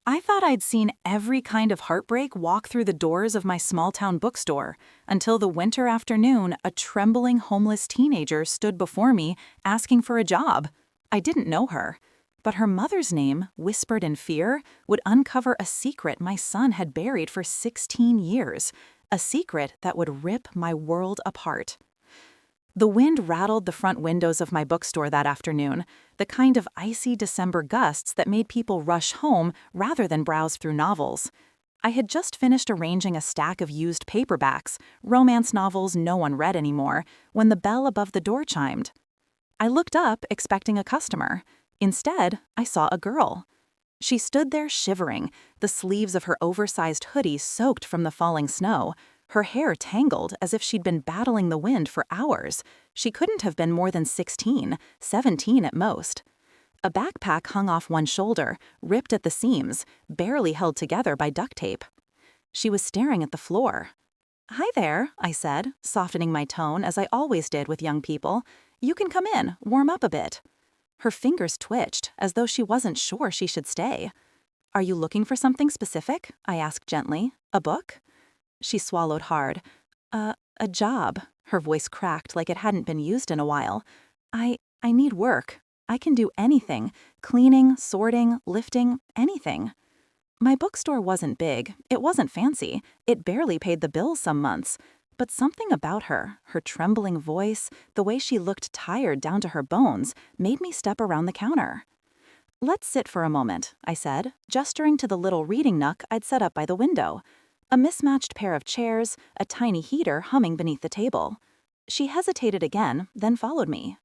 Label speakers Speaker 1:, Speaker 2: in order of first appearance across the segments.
Speaker 1: I thought I'd seen every kind of heartbreak walk through the doors of my small-town bookstore until the winter afternoon a trembling homeless teenager stood before me asking for a job. I didn't know her, but her mother's name, whispered in fear, would uncover a secret my son had buried for 16 years, a secret that would rip my world apart. The wind rattled the front windows of my bookstore that afternoon, the kind of icy December gusts that made people rush home rather than browse through novels. I had just finished arranging a stack of used paperbacks, romance novels no one read anymore, when the bell above the door chimed. I looked up, expecting a customer. Instead, I saw a girl. She stood there shivering, the sleeves of her oversized hoodie soaked from the falling snow, her hair tangled as if she'd been battling the wind for hours. She couldn't have been more than 16, 17 at most. A backpack hung off one shoulder, ripped at the seams, barely held together by duct tape. She was staring at the floor. "Hi there," I said, softening my tone as I always did with young people. "You can come in, warm up a bit." Her fingers twitched, as though she wasn't sure she should stay. "Are you looking for something specific?" I asked gently. "A book?" She swallowed hard. A job." Her voice cracked like it hadn't been used in a while. I need work. I can do anything. Cleaning, sorting, lifting, anything." My bookstore wasn't big. It wasn't fancy. It barely paid the bills some months. But something about her trembling voice, the way she looked tired down to her bones, made me step around the counter. "Let's sit for a moment," I said, gesturing to the little reading nook I'd set up by the window. A mismatched pair of chairs, a tiny heater humming beneath the table. She hesitated again, then followed me.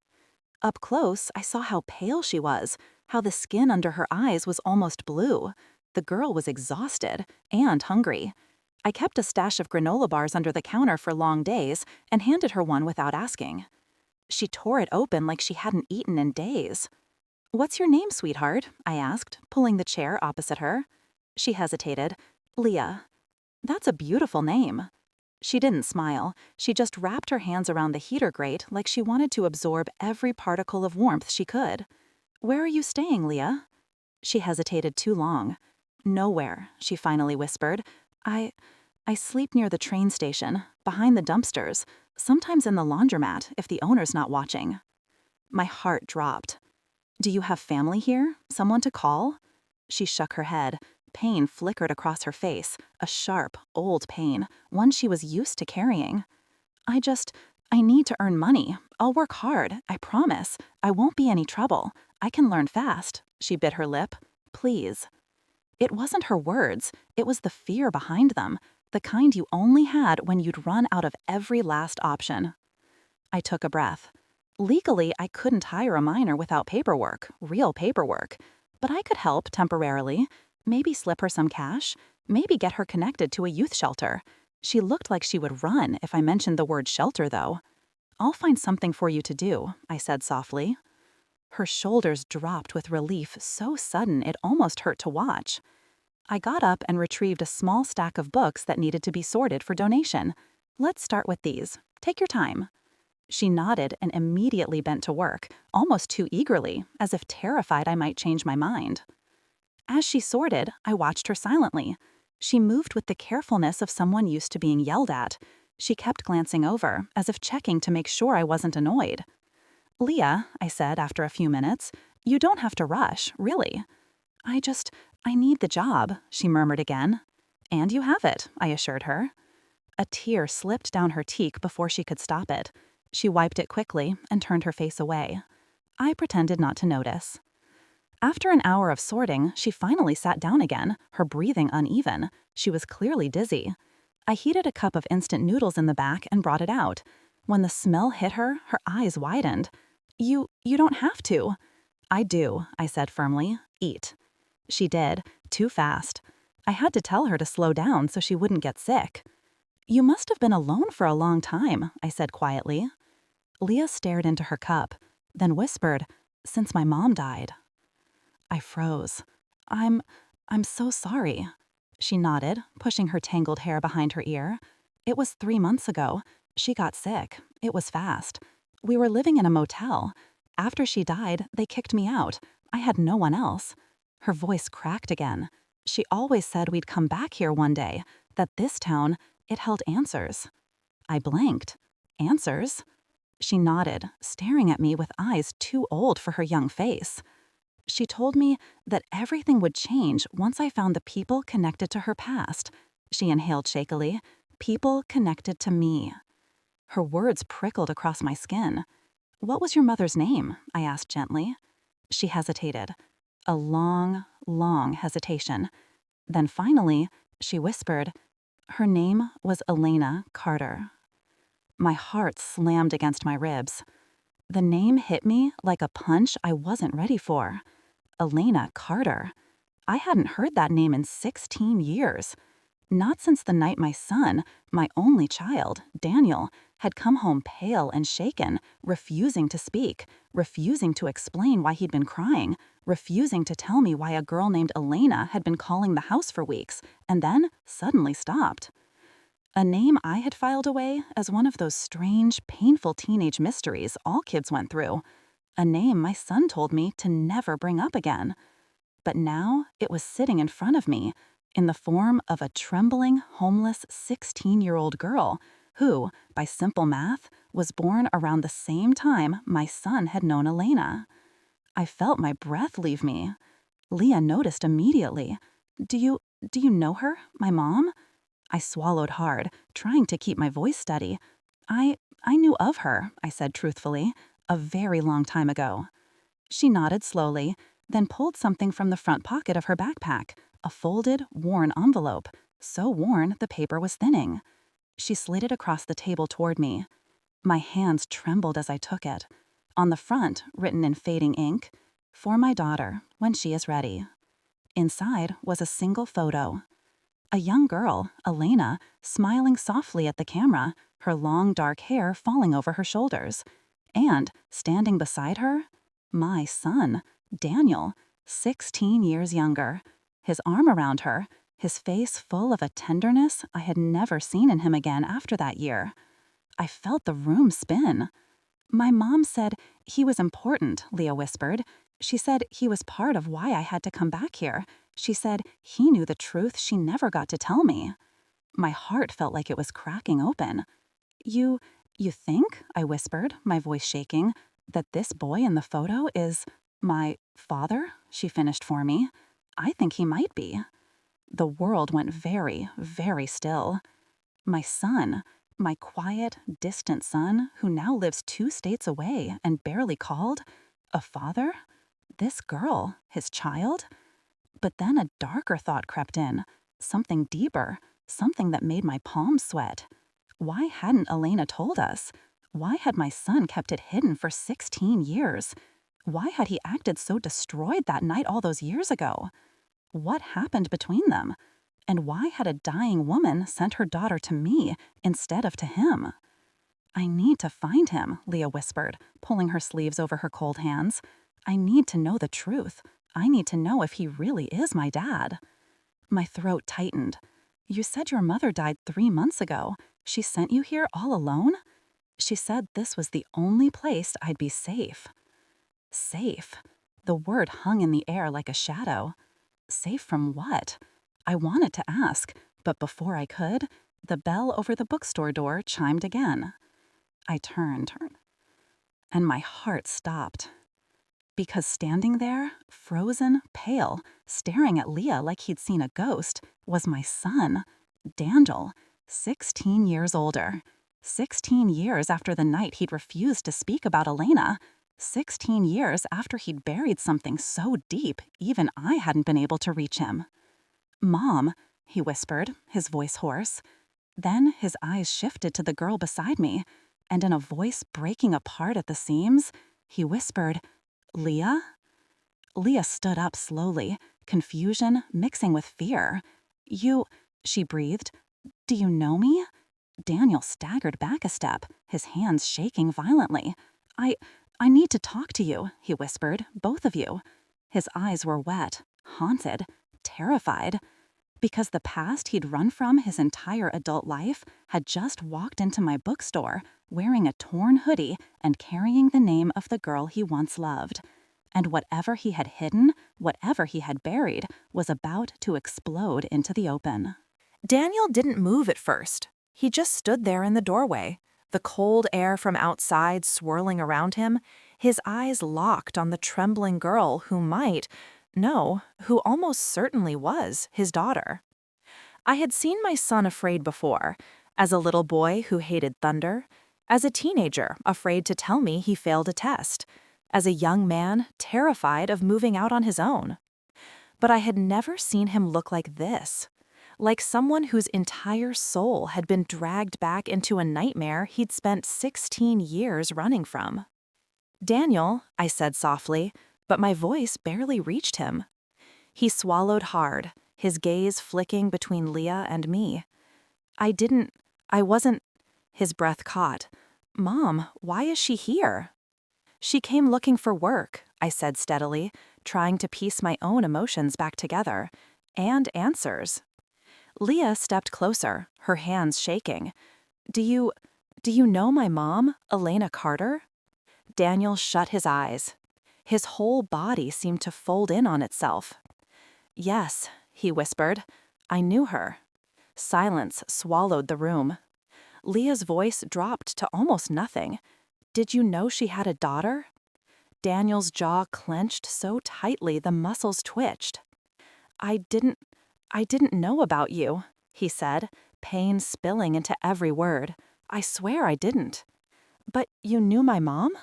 Speaker 1: Up close, I saw how pale she was, how the skin under her eyes was almost blue. The girl was exhausted and hungry. I kept a stash of granola bars under the counter for long days and handed her one without asking. She tore it open like she hadn't eaten in days. "What's your name, sweetheart?" I asked, pulling the chair opposite her. She hesitated. "Leah." "That's a beautiful name." She didn't smile. She just wrapped her hands around the heater grate like she wanted to absorb every particle of warmth she could. "Where are you staying, Leah?" She hesitated too long. "Nowhere," she finally whispered. I sleep near the train station, behind the dumpsters, sometimes in the laundromat if the owner's not watching." My heart dropped. "Do you have family here? Someone to call?" She shook her head. Pain flickered across her face, a sharp, old pain, one she was used to carrying. I need to earn money. I'll work hard, I promise. I won't be any trouble. I can learn fast." She bit her lip. "Please." It wasn't her words, it was the fear behind them, the kind you only had when you'd run out of every last option. I took a breath. Legally, I couldn't hire a minor without paperwork, real paperwork. But I could help temporarily. Maybe slip her some cash. Maybe get her connected to a youth shelter. She looked like she would run if I mentioned the word shelter, though. "I'll find something for you to do," I said softly. Her shoulders dropped with relief so sudden it almost hurt to watch. I got up and retrieved a small stack of books that needed to be sorted for donation. "Let's start with these. Take your time." She nodded and immediately bent to work, almost too eagerly, as if terrified I might change my mind. As she sorted, I watched her silently. She moved with the carefulness of someone used to being yelled at. She kept glancing over, as if checking to make sure I wasn't annoyed. "Leah," I said after a few minutes, "you don't have to rush, really." I need the job," she murmured again. "And you have it," I assured her. A tear slipped down her cheek before she could stop it. She wiped it quickly and turned her face away. I pretended not to notice. After an hour of sorting, she finally sat down again, her breathing uneven. She was clearly dizzy. I heated a cup of instant noodles in the back and brought it out. When the smell hit her, her eyes widened. You don't have to." "I do," I said firmly. "Eat." She did, too fast. I had to tell her to slow down so she wouldn't get sick. "You must have been alone for a long time," I said quietly. Leah stared into her cup, then whispered, "Since my mom died." I froze. I'm so sorry." She nodded, pushing her tangled hair behind her ear. "It was 3 months ago. She got sick. It was fast. We were living in a motel. After she died, they kicked me out. I had no one else." Her voice cracked again. She always said we'd come back here one day, that this town, it held answers. I blanked. Answers? She nodded, staring at me with eyes too old for her young face. She told me that everything would change once I found the people connected to her past. She inhaled shakily. People connected to me. Her words prickled across my skin. "What was your mother's name?" I asked gently. She hesitated. A long, long hesitation. Then finally, she whispered, "Her name was Elena Carter." My heart slammed against my ribs. The name hit me like a punch I wasn't ready for. Elena Carter. I hadn't heard that name in 16 years. Not since the night my son, my only child, Daniel, had come home pale and shaken, refusing to speak, refusing to explain why he'd been crying, refusing to tell me why a girl named Elena had been calling the house for weeks, and then suddenly stopped. A name I had filed away as one of those strange, painful teenage mysteries all kids went through. A name my son told me to never bring up again. But now it was sitting in front of me in the form of a trembling, homeless 16-year-old girl who, by simple math, was born around the same time my son had known Elena. I felt my breath leave me. Leah noticed immediately. Do you know her, my mom?" I swallowed hard, trying to keep my voice steady. I knew of her," I said truthfully, "a very long time ago." She nodded slowly, then pulled something from the front pocket of her backpack, a folded, worn envelope, so worn the paper was thinning. She slid it across the table toward me. My hands trembled as I took it. On the front, written in fading ink, "For my daughter, when she is ready." Inside was a single photo. A young girl, Elena, smiling softly at the camera, her long dark hair falling over her shoulders. And, standing beside her, my son, Daniel, 16 years younger, his arm around her, his face full of a tenderness I had never seen in him again after that year. I felt the room spin. "My mom said he was important," Leah whispered. "She said he was part of why I had to come back here. She said he knew the truth she never got to tell me." My heart felt like it was cracking open. You think," I whispered, my voice shaking, "that this boy in the photo is my father?" She finished for me. "I think he might be." The world went very, very still. My son, my quiet, distant son, who now lives 2 states away and barely called, a father? This girl, his child? But then a darker thought crept in, something deeper, something that made my palms sweat. Why hadn't Elena told us? Why had my son kept it hidden for 16 years? Why had he acted so destroyed that night all those years ago? What happened between them? And why had a dying woman sent her daughter to me instead of to him? "I need to find him," Leah whispered, pulling her sleeves over her cold hands. "I need to know the truth. I need to know if he really is my dad." My throat tightened. "You said your mother died 3 months ago. She sent you here all alone?" "She said this was the only place I'd be safe." Safe. The word hung in the air like a shadow. Safe from what? I wanted to ask, but before I could, the bell over the bookstore door chimed again. I turned, and my heart stopped. Because standing there, frozen, pale, staring at Leah like he'd seen a ghost, was my son, Daniel, 16 years older. 16 years after the night he'd refused to speak about Elena. 16 years after he'd buried something so deep even I hadn't been able to reach him. "Mom," he whispered, his voice hoarse. Then his eyes shifted to the girl beside me, and in a voice breaking apart at the seams, he whispered, "Leah?" Leah stood up slowly, confusion mixing with fear. She breathed. "Do you know me?" Daniel staggered back a step, his hands shaking violently. I need to talk to you," he whispered, "both of you." His eyes were wet, haunted, terrified. Because the past he'd run from his entire adult life had just walked into my bookstore, wearing a torn hoodie and carrying the name of the girl he once loved. and whatever he had hidden, whatever he had buried, was about to explode into the open. Daniel didn't move at first. He just stood there in the doorway, the cold air from outside swirling around him, his eyes locked on the trembling girl who almost certainly was his daughter. I had seen my son afraid before, as a little boy who hated thunder, as a teenager afraid to tell me he failed a test, as a young man terrified of moving out on his own. But I had never seen him look like this, like someone whose entire soul had been dragged back into a nightmare he'd spent 16 years running from. "Daniel," I said softly, but my voice barely reached him. He swallowed hard, his gaze flicking between Leah and me. I wasn't. His breath caught. "Mom, why is she here?" "She came looking for work," I said steadily, trying to piece my own emotions back together. "And answers." Leah stepped closer, her hands shaking. Do you know my mom, Elena Carter?" Daniel shut his eyes. His whole body seemed to fold in on itself. "Yes," he whispered. "I knew her." Silence swallowed the room. Leah's voice dropped to almost nothing. "Did you know she had a daughter?" Daniel's jaw clenched so tightly the muscles twitched. I didn't know about you," he said, pain spilling into every word. "I swear I didn't." "But you knew my mom?"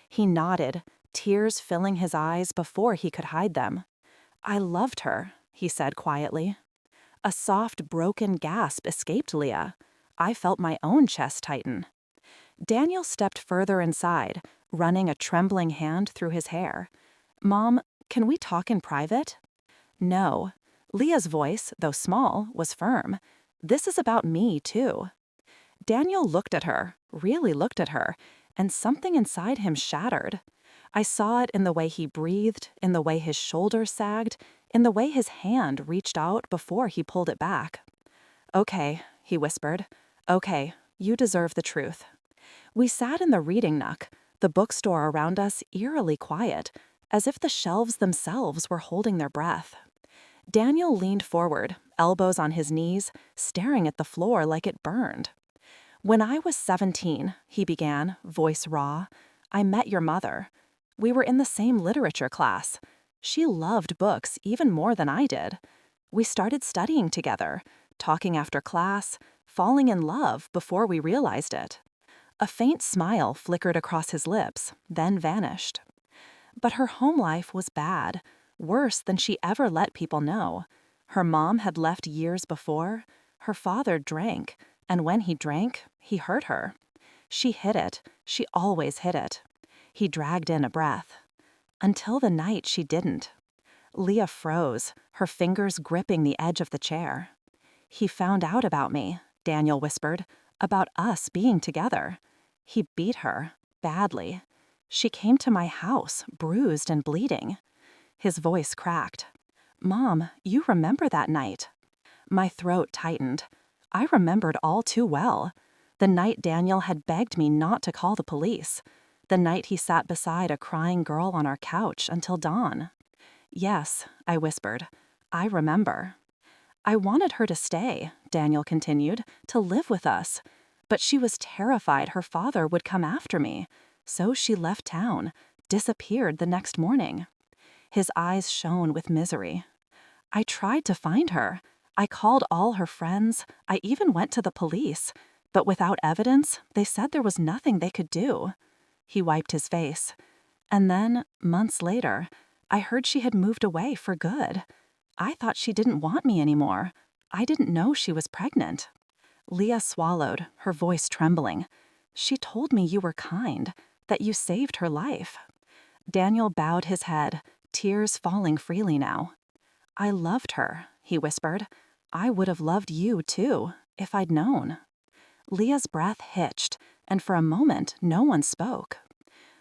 Speaker 1: He nodded, tears filling his eyes before he could hide them. "I loved her," he said quietly. A soft, broken gasp escaped Leah. I felt my own chest tighten. Daniel stepped further inside, running a trembling hand through his hair. "Mom, can we talk in private?" "No." Leah's voice, though small, was firm. "This is about me, too." Daniel looked at her, really looked at her, and something inside him shattered. I saw it in the way he breathed, in the way his shoulders sagged, in the way his hand reached out before he pulled it back. "Okay," he whispered. "Okay, you deserve the truth." We sat in the reading nook, the bookstore around us eerily quiet, as if the shelves themselves were holding their breath. Daniel leaned forward, elbows on his knees, staring at the floor like it burned. "When I was 17, he began, voice raw, "I met your mother. We were in the same literature class. She loved books even more than I did. We started studying together, talking after class, falling in love before we realized it." A faint smile flickered across his lips, then vanished. But her home life was bad, worse than she ever let people know. Her mom had left years before. Her father drank, and when he drank, he hurt her. She hid it. She always hid it. He dragged in a breath. Until the night she didn't. Leah froze, her fingers gripping the edge of the chair. "He found out about me," Daniel whispered, "about us being together. He beat her, badly. She came to my house, bruised and bleeding." His voice cracked. "Mom, you remember that night." My throat tightened. I remembered all too well. The night Daniel had begged me not to call the police. The night he sat beside a crying girl on our couch until dawn. "Yes," I whispered. "I remember." "I wanted her to stay," Daniel continued, "to live with us. But she was terrified her father would come after me. So she left town, disappeared the next morning." His eyes shone with misery. "I tried to find her. I called all her friends. I even went to the police. But without evidence, they said there was nothing they could do." He wiped his face. "And then, months later, I heard she had moved away for good. I thought she didn't want me anymore. I didn't know she was pregnant." Leah swallowed, her voice trembling. "She told me you were kind, that you saved her life." Daniel bowed his head, tears falling freely now. "I loved her," he whispered. "I would have loved you, too, if I'd known." Leah's breath hitched, and for a moment no one spoke.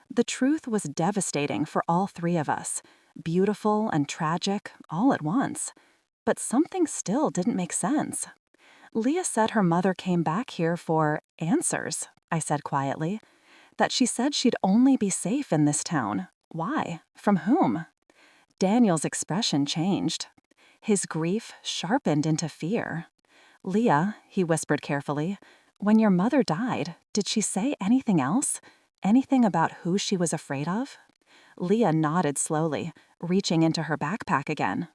Speaker 1: The truth was devastating for all three of us, beautiful and tragic all at once. But something still didn't make sense. "Leah said her mother came back here for answers," I said quietly. "That she said she'd only be safe in this town. Why? From whom? Daniel's expression changed. His grief sharpened into fear. Leah, he whispered carefully, when your mother died, did she say anything else? Anything about who she was afraid of? Leah nodded slowly, reaching into her backpack again.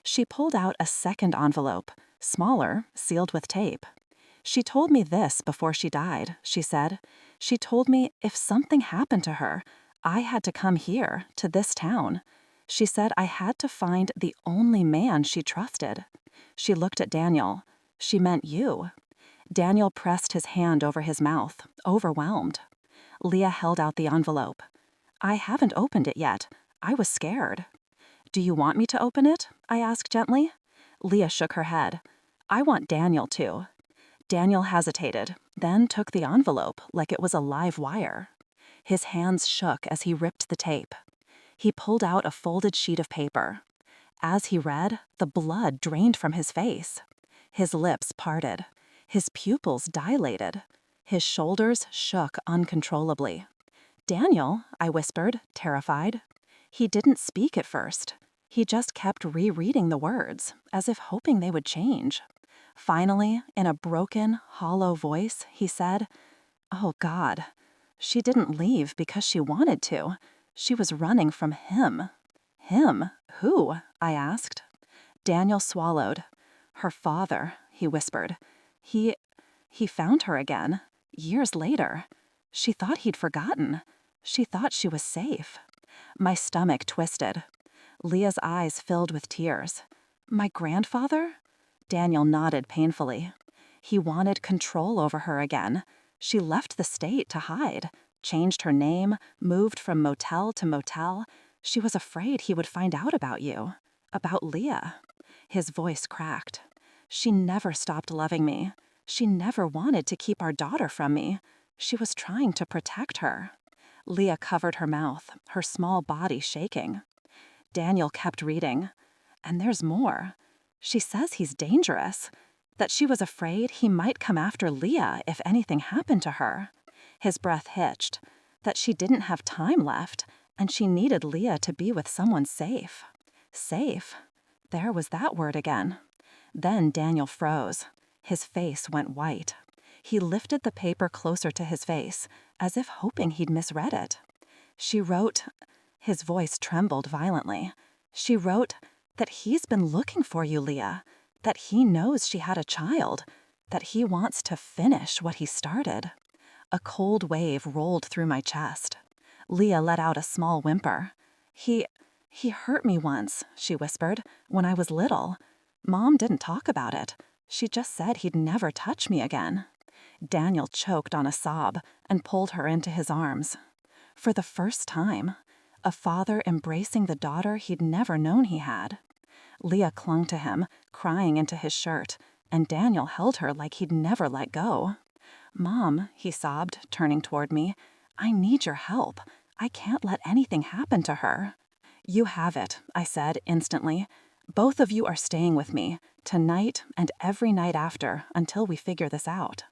Speaker 1: She pulled out a second envelope, smaller, sealed with tape. She told me this before she died, she said. She told me if something happened to her, I had to come here, to this town. She said I had to find the only man she trusted. She looked at Daniel. She meant you. Daniel pressed his hand over his mouth, overwhelmed. Leah held out the envelope. I haven't opened it yet. I was scared. Do you want me to open it? I asked gently. Leah shook her head. I want Daniel to. Daniel hesitated, then took the envelope like it was a live wire. His hands shook as he ripped the tape. He pulled out a folded sheet of paper. As he read, the blood drained from his face. His lips parted. His pupils dilated. His shoulders shook uncontrollably. Daniel, I whispered, terrified. He didn't speak at first. He just kept rereading the words, as if hoping they would change. Finally, in a broken, hollow voice, he said, "Oh, God. She didn't leave because she wanted to. She was running from him." Him? Who? I asked. Daniel swallowed. Her father, he whispered. He found her again, years later. She thought he'd forgotten. She thought she was safe. My stomach twisted. Leah's eyes filled with tears. My grandfather? Daniel nodded painfully. He wanted control over her again. She left the state to hide, changed her name, moved from motel to motel. She was afraid he would find out about you, about Leah. His voice cracked. She never stopped loving me. She never wanted to keep our daughter from me. She was trying to protect her. Leah covered her mouth, her small body shaking. Daniel kept reading. And there's more. She says he's dangerous, that she was afraid he might come after Leah if anything happened to her. His breath hitched, that she didn't have time left, and she needed Leah to be with someone safe. Safe? There was that word again. Then Daniel froze. His face went white. He lifted the paper closer to his face, as if hoping he'd misread it. She wrote, his voice trembled violently. She wrote that he's been looking for you, Leah, that he knows she had a child, that he wants to finish what he started. A cold wave rolled through my chest. Leah let out a small whimper. He hurt me once, she whispered, when I was little. Mom didn't talk about it. She just said he'd never touch me again. Daniel choked on a sob and pulled her into his arms. For the first time, a father embracing the daughter he'd never known he had. Leah clung to him, crying into his shirt, and Daniel held her like he'd never let go. Mom, he sobbed, turning toward me, I need your help. I can't let anything happen to her. You have it, I said instantly. Both of you are staying with me, tonight and every night after, until we figure this out.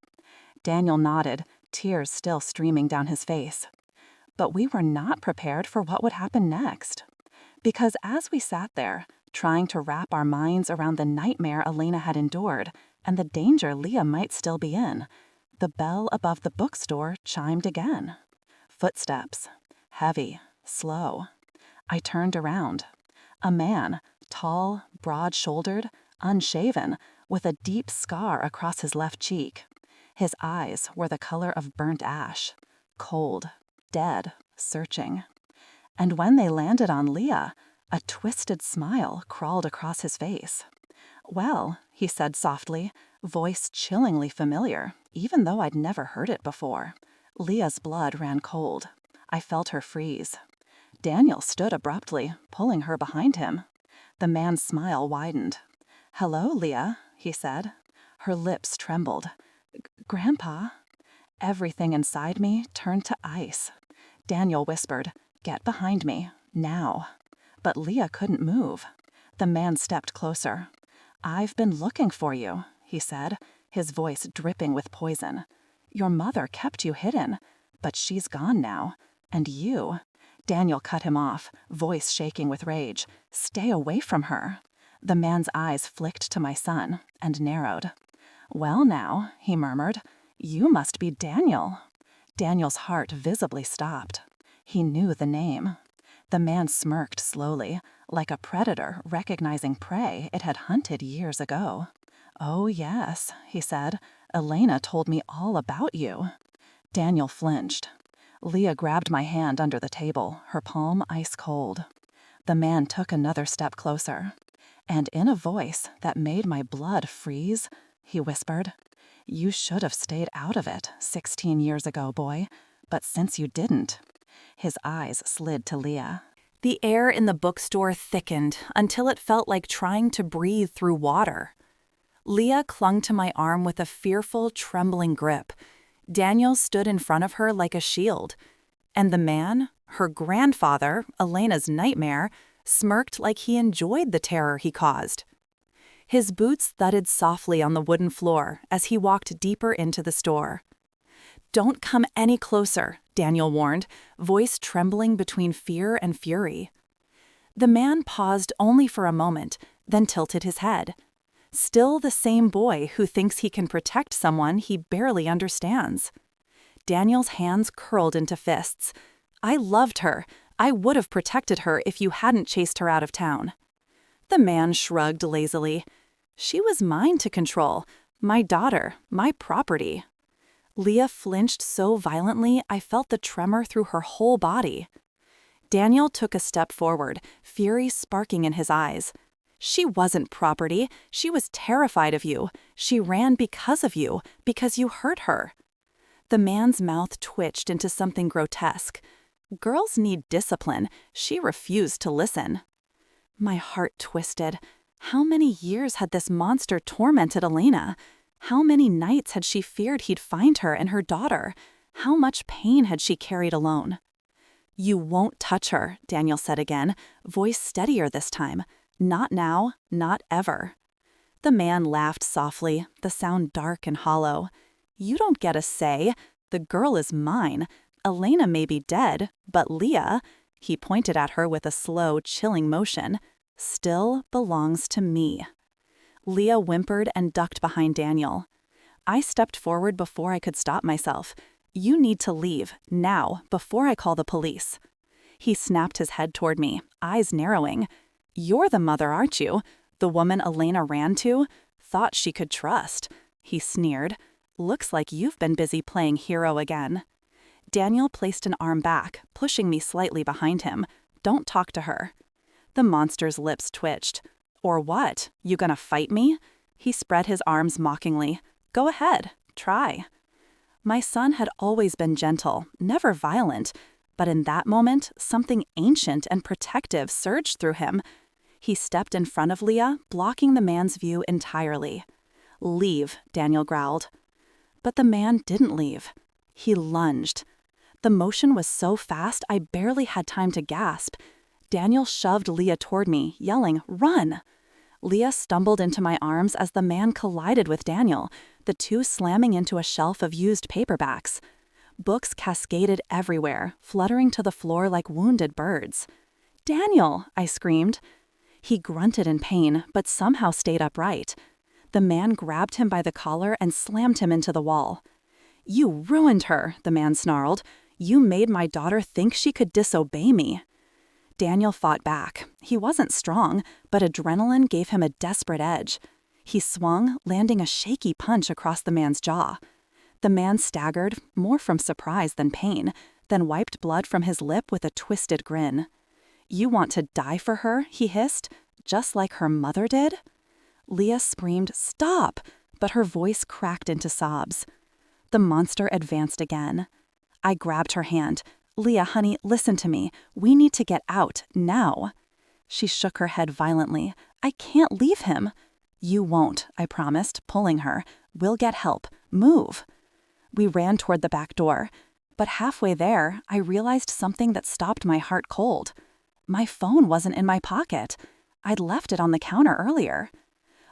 Speaker 1: Daniel nodded, tears still streaming down his face. But we were not prepared for what would happen next. Because as we sat there, trying to wrap our minds around the nightmare Elena had endured and the danger Leah might still be in, the bell above the bookstore chimed again. Footsteps. Heavy, slow. I turned around. A man, tall, broad-shouldered, unshaven, with a deep scar across his left cheek. His eyes were the color of burnt ash, cold, dead, searching. And when they landed on Leah, a twisted smile crawled across his face. Well, he said softly, voice chillingly familiar, even though I'd never heard it before. Leah's blood ran cold. I felt her freeze. Daniel stood abruptly, pulling her behind him. The man's smile widened. Hello, Leah, he said. Her lips trembled. Grandpa? Everything inside me turned to ice. Daniel whispered, Get behind me, now. But Leah couldn't move. The man stepped closer. I've been looking for you, he said, his voice dripping with poison. Your mother kept you hidden, but she's gone now. And you. Daniel cut him off, voice shaking with rage. "Stay away from her." The man's eyes flicked to my son and narrowed. "Well now," he murmured, "you must be Daniel." Daniel's heart visibly stopped. He knew the name. The man smirked slowly, like a predator recognizing prey it had hunted years ago. "Oh yes," he said, "Elena told me all about you." Daniel flinched. Leah grabbed my hand under the table, her palm ice cold. The man took another step closer. And in a voice that made my blood freeze, he whispered, "You should have stayed out of it 16 years ago, boy. But since you didn't." His eyes slid to Leah. The air in the bookstore thickened until it felt like trying to breathe through water. Leah clung to my arm with a fearful, trembling grip. Daniel stood in front of her like a shield. And the man, her grandfather, Elena's nightmare, smirked like he enjoyed the terror he caused. His boots thudded softly on the wooden floor as he walked deeper into the store. "Don't come any closer," Daniel warned, voice trembling between fear and fury. The man paused only for a moment, then tilted his head. Still the same boy who thinks he can protect someone he barely understands. Daniel's hands curled into fists. "I loved her. I would have protected her if you hadn't chased her out of town." The man shrugged lazily. "She was mine to control. My daughter, my property." Leah flinched so violently I felt the tremor through her whole body. Daniel took a step forward, fury sparking in his eyes. "She wasn't property. She was terrified of you. She ran because of you, because you hurt her." The man's mouth twitched into something grotesque. Girls need discipline. She refused to listen. My heart twisted. How many years had this monster tormented Elena? How many nights had she feared he'd find her and her daughter? How much pain had she carried alone? "You won't touch her," Daniel said again, voice steadier this time. "Not now, not ever." The man laughed softly, the sound dark and hollow. "You don't get a say. The girl is mine. Elena may be dead, but Leah," he pointed at her with a slow, chilling motion, "still belongs to me." Leah whimpered and ducked behind Daniel. I stepped forward before I could stop myself. "You need to leave, now, before I call the police." He snapped his head toward me, eyes narrowing. "You're the mother, aren't you? The woman Elena ran to? Thought she could trust." He sneered. "Looks like you've been busy playing hero again." Daniel placed an arm back, pushing me slightly behind him. "Don't talk to her." The monster's lips twitched. "Or what? You gonna fight me?" He spread his arms mockingly. "Go ahead, try." My son had always been gentle, never violent, but in that moment, something ancient and protective surged through him. He stepped in front of Leah, blocking the man's view entirely. "Leave," Daniel growled. But the man didn't leave. He lunged. The motion was so fast I barely had time to gasp. Daniel shoved Leah toward me, yelling, "Run!" Leah stumbled into my arms as the man collided with Daniel, the two slamming into a shelf of used paperbacks. Books cascaded everywhere, fluttering to the floor like wounded birds. "Daniel!" I screamed. He grunted in pain, but somehow stayed upright. The man grabbed him by the collar and slammed him into the wall. "You ruined her," the man snarled. "You made my daughter think she could disobey me." Daniel fought back. He wasn't strong, but adrenaline gave him a desperate edge. He swung, landing a shaky punch across the man's jaw. The man staggered, more from surprise than pain, then wiped blood from his lip with a twisted grin. "You want to die for her?" he hissed. "Just like her mother did?" Leah screamed, "Stop!" but her voice cracked into sobs. The monster advanced again. I grabbed her hand. "Leah, honey, listen to me. We need to get out, now." She shook her head violently. "I can't leave him." "You won't," I promised, pulling her. "We'll get help. Move." We ran toward the back door. But halfway there, I realized something that stopped my heart cold. My phone wasn't in my pocket. I'd left it on the counter earlier.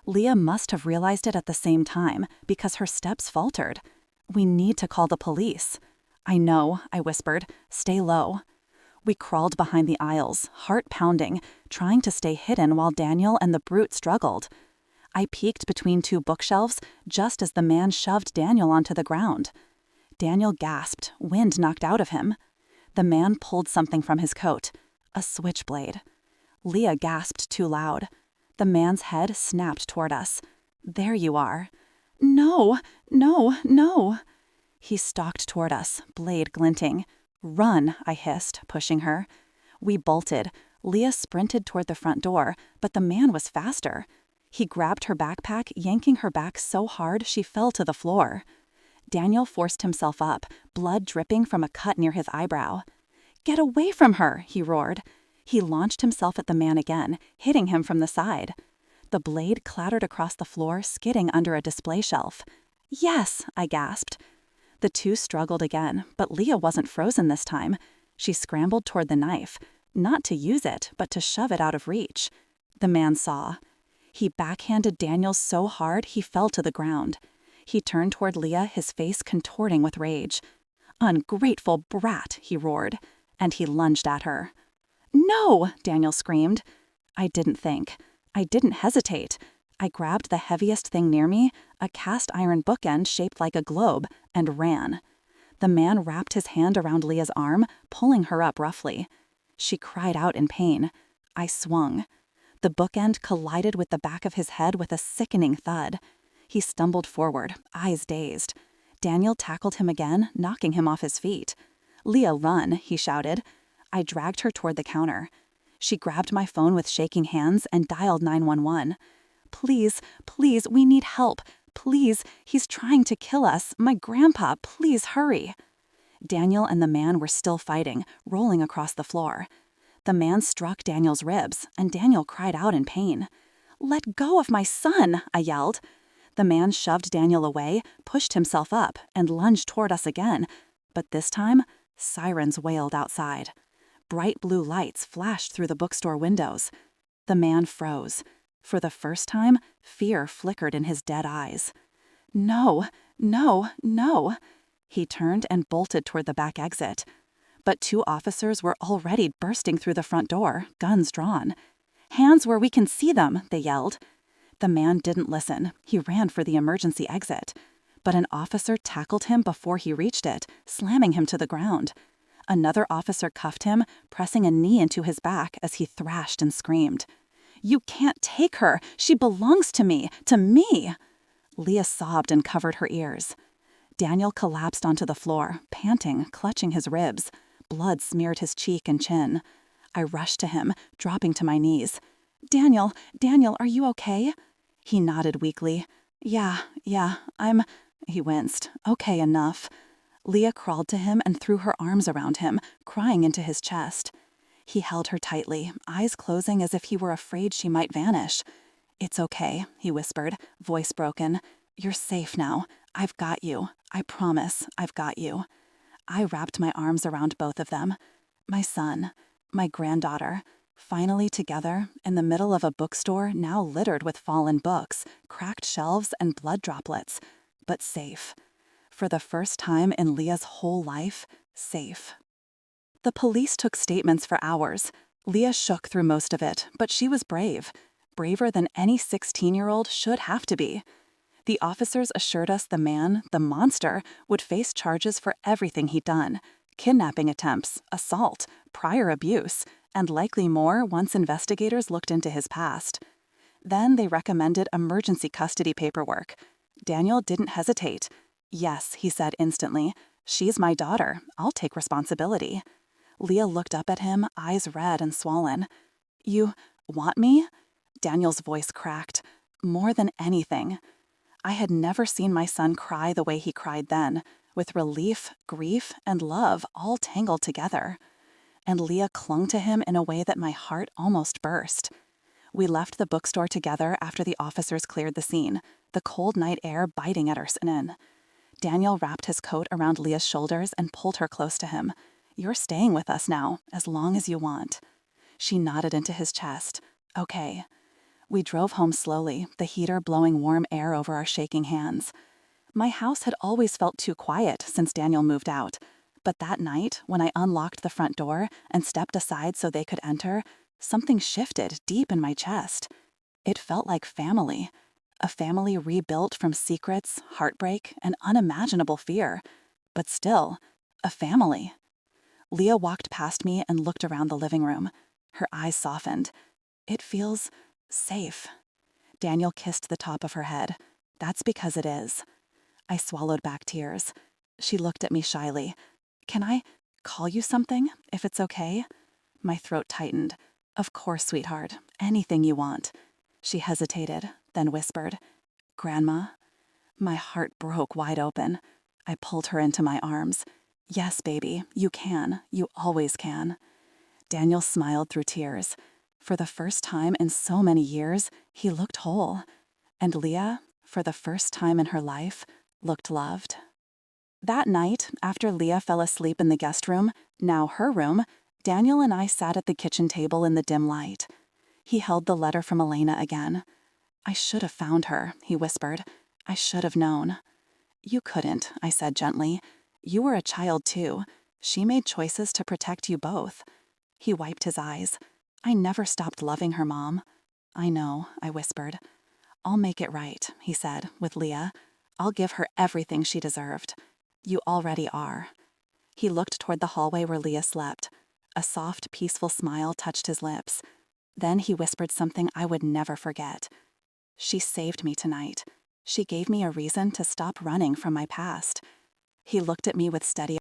Speaker 1: Leah must have realized it at the same time, because her steps faltered. "We need to call the police." "I know," I whispered. "Stay low." We crawled behind the aisles, heart pounding, trying to stay hidden while Daniel and the brute struggled. I peeked between two bookshelves just as the man shoved Daniel onto the ground. Daniel gasped, wind knocked out of him. The man pulled something from his coat, a switchblade. Leah gasped too loud. The man's head snapped toward us. "There you are." "No, no, no." He stalked toward us, blade glinting. "Run," I hissed, pushing her. We bolted. Leah sprinted toward the front door, but the man was faster. He grabbed her backpack, yanking her back so hard she fell to the floor. Daniel forced himself up, blood dripping from a cut near his eyebrow. "Get away from her," he roared. He launched himself at the man again, hitting him from the side. The blade clattered across the floor, skidding under a display shelf. "Yes," I gasped. The two struggled again, but Leah wasn't frozen this time. She scrambled toward the knife, not to use it, but to shove it out of reach. The man saw. He backhanded Daniel so hard he fell to the ground. He turned toward Leah, his face contorting with rage. "Ungrateful brat," he roared, and he lunged at her. "No!" Daniel screamed. I didn't think. I didn't hesitate. I grabbed the heaviest thing near me, a cast iron bookend shaped like a globe, and ran. The man wrapped his hand around Leah's arm, pulling her up roughly. She cried out in pain. I swung. The bookend collided with the back of his head with a sickening thud. He stumbled forward, eyes dazed. Daniel tackled him again, knocking him off his feet. "Leah, run," he shouted. I dragged her toward the counter. She grabbed my phone with shaking hands and dialed 911. "Please, please, we need help. Please, he's trying to kill us. My grandpa, please hurry." Daniel and the man were still fighting, rolling across the floor. The man struck Daniel's ribs, and Daniel cried out in pain. "Let go of my son," I yelled. The man shoved Daniel away, pushed himself up, and lunged toward us again. But this time, sirens wailed outside. Bright blue lights flashed through the bookstore windows. The man froze. For the first time, fear flickered in his dead eyes. "No, no, no." He turned and bolted toward the back exit. But two officers were already bursting through the front door, guns drawn. "Hands where we can see them," they yelled. The man didn't listen. He ran for the emergency exit. But an officer tackled him before he reached it, slamming him to the ground. Another officer cuffed him, pressing a knee into his back as he thrashed and screamed. "You can't take her! She belongs to me! To me!" Leah sobbed and covered her ears. Daniel collapsed onto the floor, panting, clutching his ribs. Blood smeared his cheek and chin. I rushed to him, dropping to my knees. Daniel, are you okay?" He nodded weakly. Yeah, I'm..." He winced. "Okay, enough." Leah crawled to him and threw her arms around him, crying into his chest. He held her tightly, eyes closing as if he were afraid she might vanish. "It's okay," he whispered, voice broken. "You're safe now. I've got you. I promise, I've got you." I wrapped my arms around both of them. My son, my granddaughter, finally together in the middle of a bookstore now littered with fallen books, cracked shelves, and blood droplets, but safe. For the first time in Leah's whole life, safe. The police took statements for hours. Leah shook through most of it, but she was brave. Braver than any 16-year-old should have to be. The officers assured us the man, the monster, would face charges for everything he'd done. Kidnapping attempts, assault, prior abuse, and likely more once investigators looked into his past. Then they recommended emergency custody paperwork. Daniel didn't hesitate. "Yes," he said instantly. "She's my daughter. I'll take responsibility." Leah looked up at him, eyes red and swollen. "You want me?" Daniel's voice cracked. "More than anything." I had never seen my son cry the way he cried then, with relief, grief, and love all tangled together. And Leah clung to him in a way that my heart almost burst. We left the bookstore together after the officers cleared the scene, the cold night air biting at our skin. Daniel wrapped his coat around Leah's shoulders and pulled her close to him. "You're staying with us now, as long as you want." She nodded into his chest. "Okay." We drove home slowly, the heater blowing warm air over our shaking hands. My house had always felt too quiet since Daniel moved out, But that night, when I unlocked the front door and stepped aside so they could enter, something shifted deep in my chest. It felt like family. A family rebuilt from secrets, heartbreak, and unimaginable fear. But still, a family. Leah walked past me and looked around the living room. Her eyes softened. It feels safe. Daniel kissed the top of her head. That's because it is. I swallowed back tears. She looked at me shyly. Can I call you something, if it's okay? My throat tightened. Of course, sweetheart. Anything you want. She hesitated, then whispered, Grandma. My heart broke wide open. I pulled her into my arms. Yes, baby, you can. You always can. Daniel smiled through tears. For the first time in so many years, he looked whole. And Leah, for the first time in her life, looked loved. That night, after Leah fell asleep in the guest room, now her room, Daniel and I sat at the kitchen table in the dim light. He held the letter from Elena again. I should have found her, he whispered. I should have known. You couldn't, I said gently. You were a child too. She made choices to protect you both. He wiped his eyes. I never stopped loving her, Mom. I know, I whispered. I'll make it right, he said, with Leah. I'll give her everything she deserved. You already are. He looked toward the hallway where Leah slept. A soft, peaceful smile touched his lips. Then he whispered something I would never forget. She saved me tonight. She gave me a reason to stop running from my past. He looked at me with steady